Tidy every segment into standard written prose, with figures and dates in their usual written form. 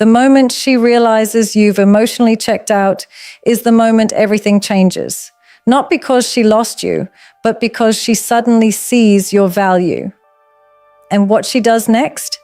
The moment she realizes you've emotionally checked out is the moment everything changes. Not because she lost you, but because she suddenly sees your value. And what she does next?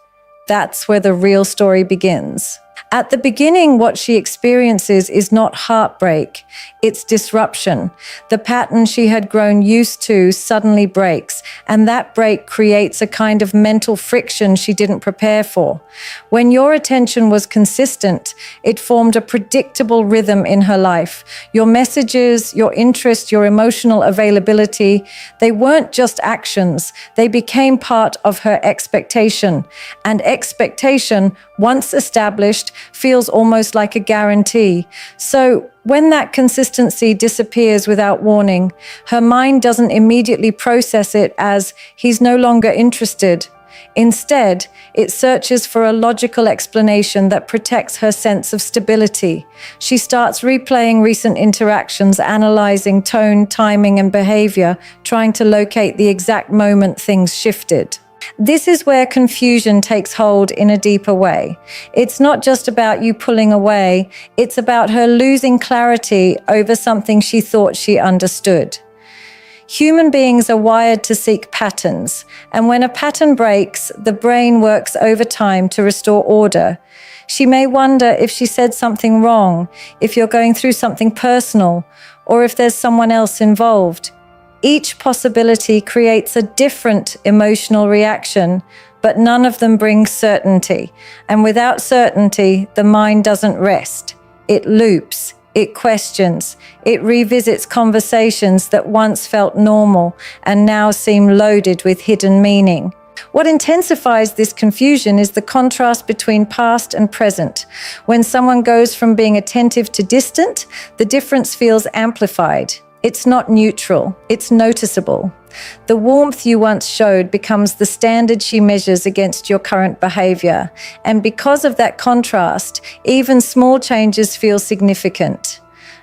That's where the real story begins. At the beginning, what she experiences is not heartbreak, it's disruption. The pattern she had grown used to suddenly breaks, and that break creates a kind of mental friction she didn't prepare for. When your attention was consistent, it formed a predictable rhythm in her life. Your messages, your interest, your emotional availability, they weren't just actions, they became part of her expectation. And expectation, once established, feels almost like a guarantee. So when that consistency disappears without warning, her mind doesn't immediately process it as he's no longer interested. Instead, it searches for a logical explanation that protects her sense of stability. She starts replaying recent interactions, analyzing tone, timing, and behavior, trying to locate the exact moment things shifted. This is where confusion takes hold in a deeper way. It's not just about you pulling away, it's about her losing clarity over something she thought she understood. Human beings are wired to seek patterns, and when a pattern breaks, the brain works overtime to restore order. She may wonder if she said something wrong, if you're going through something personal, or if there's someone else involved. Each possibility creates a different emotional reaction, but none of them brings certainty. And without certainty, the mind doesn't rest. It loops, it questions, it revisits conversations that once felt normal and now seem loaded with hidden meaning. What intensifies this confusion is the contrast between past and present. When someone goes from being attentive to distant, the difference feels amplified. It's not neutral, it's noticeable. The warmth you once showed becomes the standard she measures against your current behavior. And because of that contrast, even small changes feel significant.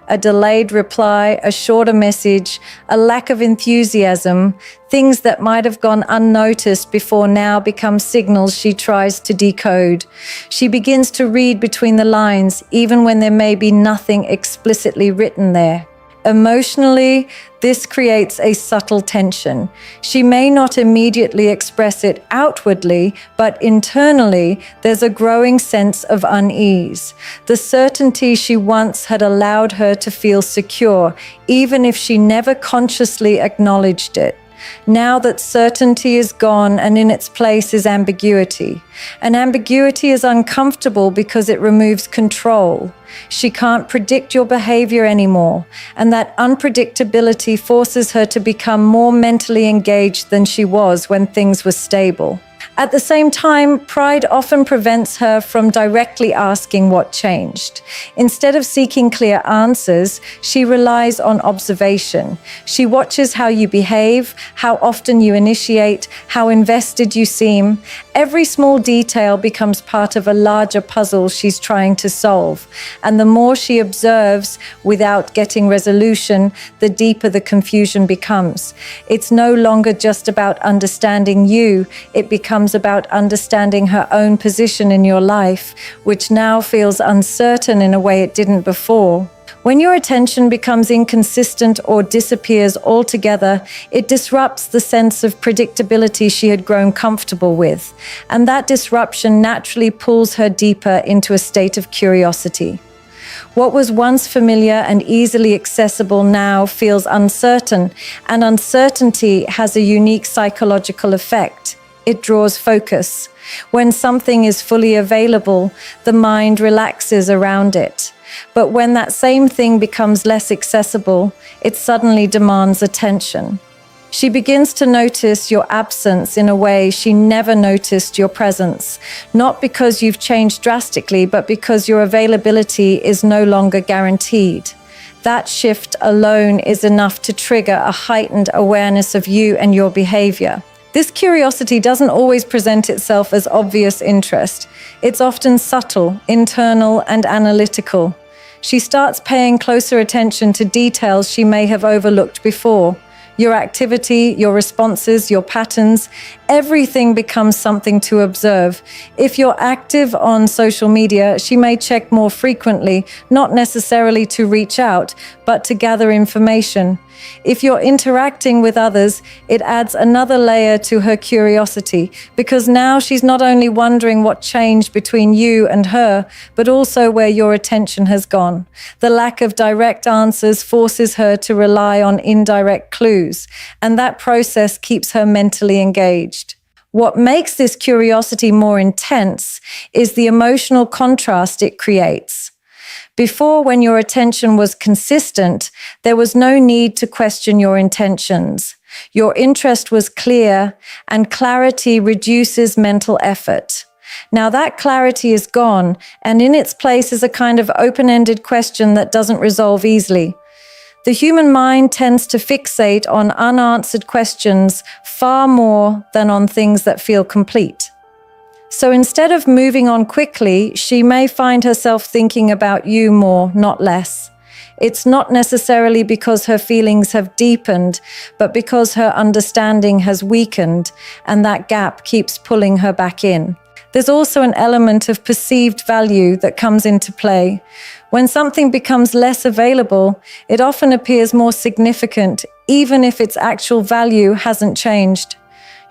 A delayed reply, a shorter message, a lack of enthusiasm, things that might have gone unnoticed before now become signals she tries to decode. She begins to read between the lines, even when there may be nothing explicitly written there. Emotionally, this creates a subtle tension. She may not immediately express it outwardly, but internally, there's a growing sense of unease. The certainty she once had allowed her to feel secure, even if she never consciously acknowledged it. Now that certainty is gone and in its place is ambiguity. And ambiguity is uncomfortable because it removes control. She can't predict your behavior anymore, and that unpredictability forces her to become more mentally engaged than she was when things were stable. At the same time, pride often prevents her from directly asking what changed. Instead of seeking clear answers, she relies on observation. She watches how you behave, how often you initiate, how invested you seem. Every small detail becomes part of a larger puzzle she's trying to solve. And the more she observes without getting resolution, the deeper the confusion becomes. It's no longer just about understanding you, it becomes about understanding her own position in your life, which now feels uncertain in a way it didn't before. When your attention becomes inconsistent or disappears altogether, it disrupts the sense of predictability she had grown comfortable with, and that disruption naturally pulls her deeper into a state of curiosity. What was once familiar and easily accessible now feels uncertain, and uncertainty has a unique psychological effect. It draws focus. When something is fully available, the mind relaxes around it. But when that same thing becomes less accessible, it suddenly demands attention. She begins to notice your absence in a way she never noticed your presence, not because you've changed drastically, but because your availability is no longer guaranteed. That shift alone is enough to trigger a heightened awareness of you and your behavior. This curiosity doesn't always present itself as obvious interest. It's often subtle, internal, and analytical. She starts paying closer attention to details she may have overlooked before. Your activity, your responses, your patterns, Everything becomes something to observe. If you're active on social media, she may check more frequently, not necessarily to reach out, but to gather information. If you're interacting with others, it adds another layer to her curiosity, because now she's not only wondering what changed between you and her, but also where your attention has gone. The lack of direct answers forces her to rely on indirect clues, and that process keeps her mentally engaged. What makes this curiosity more intense is the emotional contrast it creates. Before, when your attention was consistent, there was no need to question your intentions. Your interest was clear, and clarity reduces mental effort. Now that clarity is gone, and in its place is a kind of open-ended question that doesn't resolve easily. The human mind tends to fixate on unanswered questions far more than on things that feel complete. So instead of moving on quickly, she may find herself thinking about you more, not less. It's not necessarily because her feelings have deepened, but because her understanding has weakened, and that gap keeps pulling her back in. There's also an element of perceived value that comes into play. When something becomes less available, it often appears more significant, even if its actual value hasn't changed.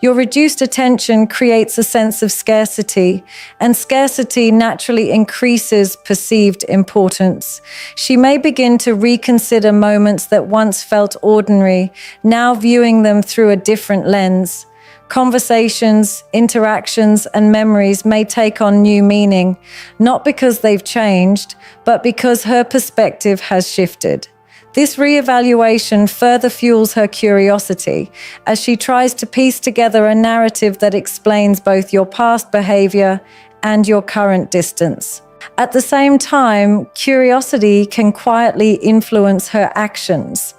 Your reduced attention creates a sense of scarcity, and scarcity naturally increases perceived importance. She may begin to reconsider moments that once felt ordinary, now viewing them through a different lens. Conversations, interactions, and memories may take on new meaning, not because they've changed, but because her perspective has shifted. This reevaluation further fuels her curiosity as she tries to piece together a narrative that explains both your past behavior and your current distance. At the same time, curiosity can quietly influence her actions.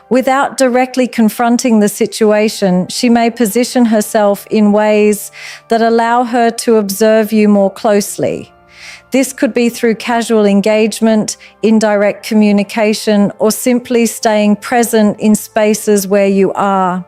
Without directly confronting the situation, she may position herself in ways that allow her to observe you more closely. This could be through casual engagement, indirect communication, or simply staying present in spaces where you are.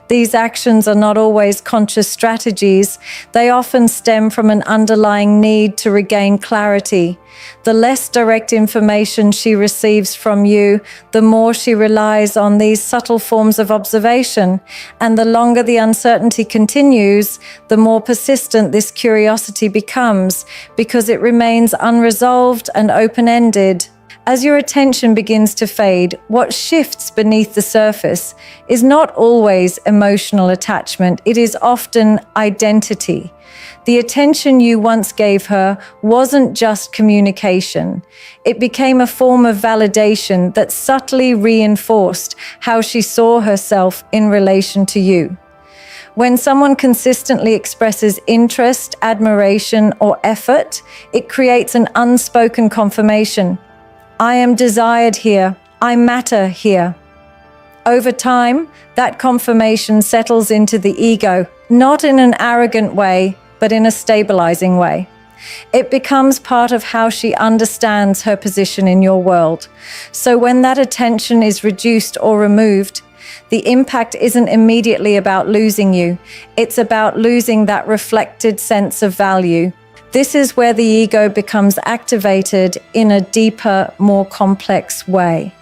These actions are not always conscious strategies. They often stem from an underlying need to regain clarity. The less direct information she receives from you, the more she relies on these subtle forms of observation. And the longer the uncertainty continues, the more persistent this curiosity becomes, because it remains unresolved and open-ended. As your attention begins to fade, what shifts beneath the surface is not always emotional attachment. It is often identity. The attention you once gave her wasn't just communication. It became a form of validation that subtly reinforced how she saw herself in relation to you. When someone consistently expresses interest, admiration, or effort, it creates an unspoken confirmation. I am desired here. I matter here. Over time, that confirmation settles into the ego, not in an arrogant way, but in a stabilizing way. It becomes part of how she understands her position in your world. So when that attention is reduced or removed, the impact isn't immediately about losing you. It's about losing that reflected sense of value. This is where the ego becomes activated in a deeper, more complex way,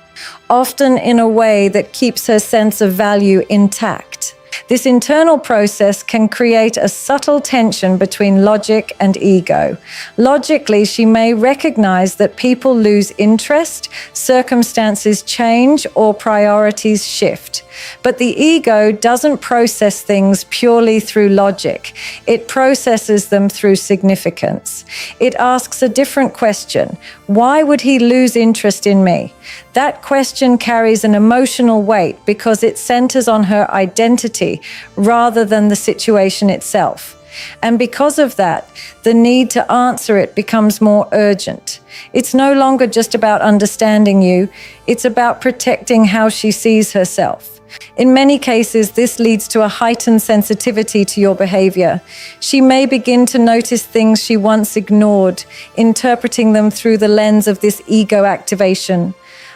often in a way that keeps her sense of value intact. This internal process can create a subtle tension between logic and ego. Logically, she may recognize that people lose interest, circumstances change, or priorities shift. But the ego doesn't process things purely through logic. It processes them through significance. It asks a different question. Why would he lose interest in me? That question carries an emotional weight because it centers on her identity rather than the situation itself. And because of that, the need to answer it becomes more urgent. It's no longer just about understanding you, it's about protecting how she sees herself. In many cases, this leads to a heightened sensitivity to your behavior. She may begin to notice things she once ignored, interpreting them through the lens of this ego activation.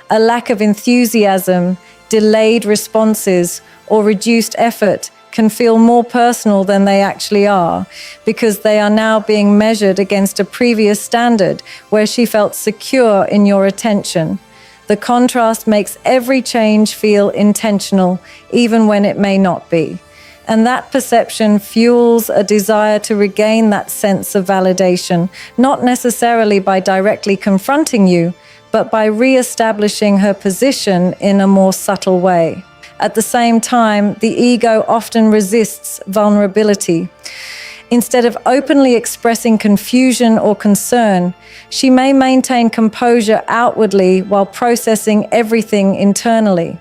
A lack of enthusiasm, delayed responses, or reduced effort can feel more personal than they actually are, because they are now being measured against a previous standard where she felt secure in your attention. The contrast makes every change feel intentional, even when it may not be. And that perception fuels a desire to regain that sense of validation, not necessarily by directly confronting you, but by re-establishing her position in a more subtle way. At the same time, the ego often resists vulnerability. Instead of openly expressing confusion or concern, she may maintain composure outwardly while processing everything internally.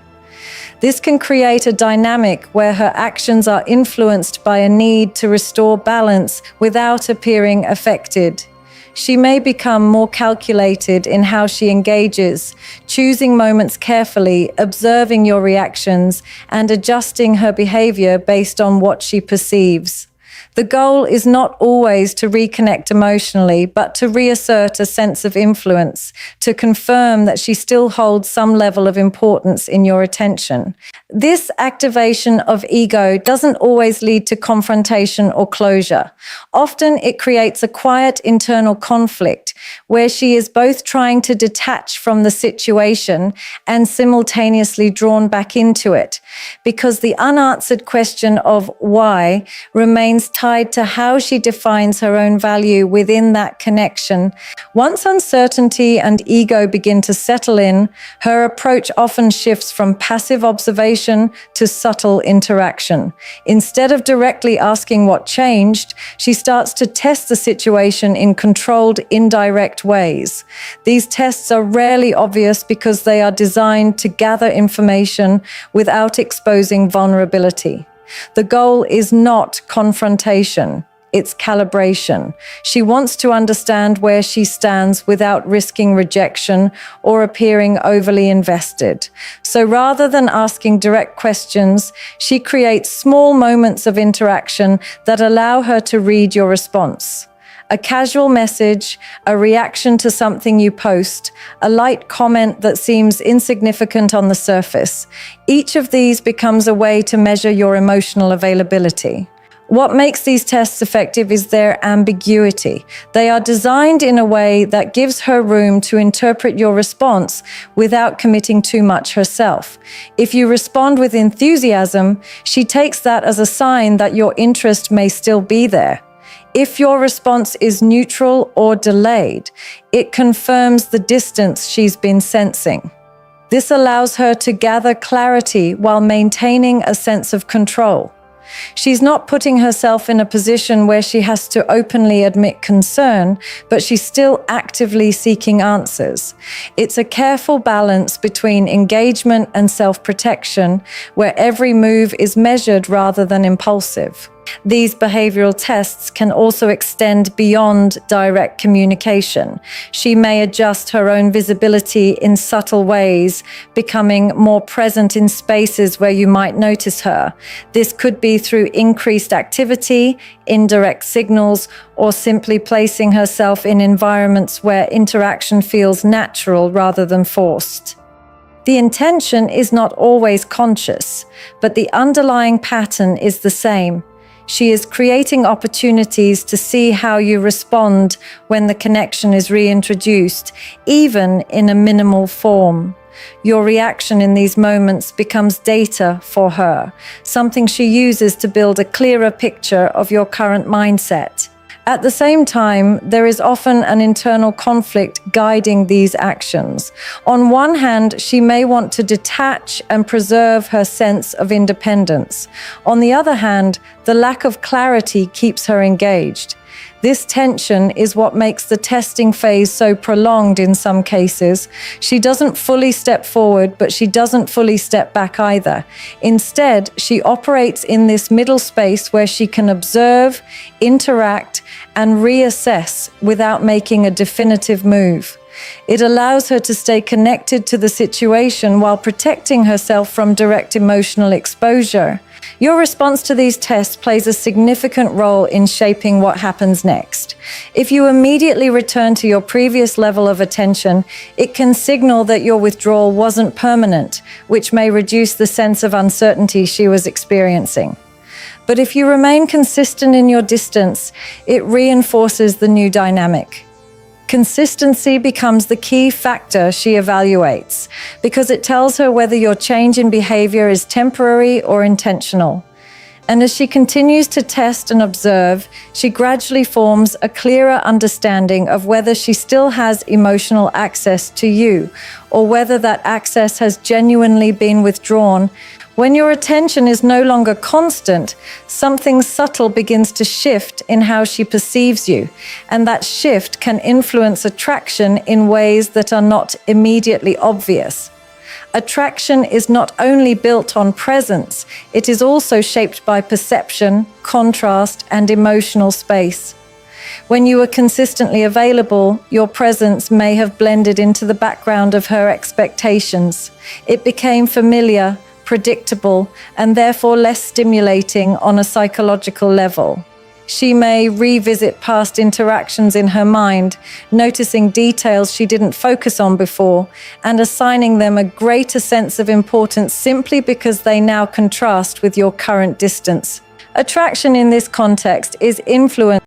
This can create a dynamic where her actions are influenced by a need to restore balance without appearing affected. She may become more calculated in how she engages, choosing moments carefully, observing your reactions, and adjusting her behavior based on what she perceives. The goal is not always to reconnect emotionally, but to reassert a sense of influence, to confirm that she still holds some level of importance in your attention. This activation of ego doesn't always lead to confrontation or closure. Often it creates a quiet internal conflict where she is both trying to detach from the situation and simultaneously drawn back into it, because the unanswered question of why remains tied to how she defines her own value within that connection. Once uncertainty and ego begin to settle in, her approach often shifts from passive observation to subtle interaction. Instead of directly asking what changed, she starts to test the situation in controlled, indirect ways. These tests are rarely obvious because they are designed to gather information without exposing vulnerability. The goal is not confrontation, it's calibration. She wants to understand where she stands without risking rejection or appearing overly invested. So rather than asking direct questions, she creates small moments of interaction that allow her to read your response. A casual message, a reaction to something you post, a light comment that seems insignificant on the surface. Each of these becomes a way to measure your emotional availability. What makes these tests effective is their ambiguity. They are designed in a way that gives her room to interpret your response without committing too much herself. If you respond with enthusiasm, she takes that as a sign that your interest may still be there. If your response is neutral or delayed, it confirms the distance she's been sensing. This allows her to gather clarity while maintaining a sense of control. She's not putting herself in a position where she has to openly admit concern, but she's still actively seeking answers. It's a careful balance between engagement and self-protection, where every move is measured rather than impulsive. These behavioral tests can also extend beyond direct communication. She may adjust her own visibility in subtle ways, becoming more present in spaces where you might notice her. This could be through increased activity, indirect signals, or simply placing herself in environments where interaction feels natural rather than forced. The intention is not always conscious, but the underlying pattern is the same. She is creating opportunities to see how you respond when the connection is reintroduced, even in a minimal form. Your reaction in these moments becomes data for her, something she uses to build a clearer picture of your current mindset. At the same time, there is often an internal conflict guiding these actions. On one hand, she may want to detach and preserve her sense of independence. On the other hand, the lack of clarity keeps her engaged. This tension is what makes the testing phase so prolonged in some cases. She doesn't fully step forward, but she doesn't fully step back either. Instead, she operates in this middle space where she can observe, interact, and reassess without making a definitive move. It allows her to stay connected to the situation while protecting herself from direct emotional exposure. Your response to these tests plays a significant role in shaping what happens next. If you immediately return to your previous level of attention, it can signal that your withdrawal wasn't permanent, which may reduce the sense of uncertainty she was experiencing. But if you remain consistent in your distance, it reinforces the new dynamic. Consistency becomes the key factor she evaluates because it tells her whether your change in behavior is temporary or intentional. And as she continues to test and observe, she gradually forms a clearer understanding of whether she still has emotional access to you or whether that access has genuinely been withdrawn. When your attention is no longer constant, something subtle begins to shift in how she perceives you, and that shift can influence attraction in ways that are not immediately obvious. Attraction is not only built on presence, it is also shaped by perception, contrast, and emotional space. When you are consistently available, your presence may have blended into the background of her expectations. It became familiar, predictable, and therefore less stimulating on a psychological level. She may revisit past interactions in her mind, noticing details she didn't focus on before, and assigning them a greater sense of importance simply because they now contrast with your current distance. Attraction in this context is influenced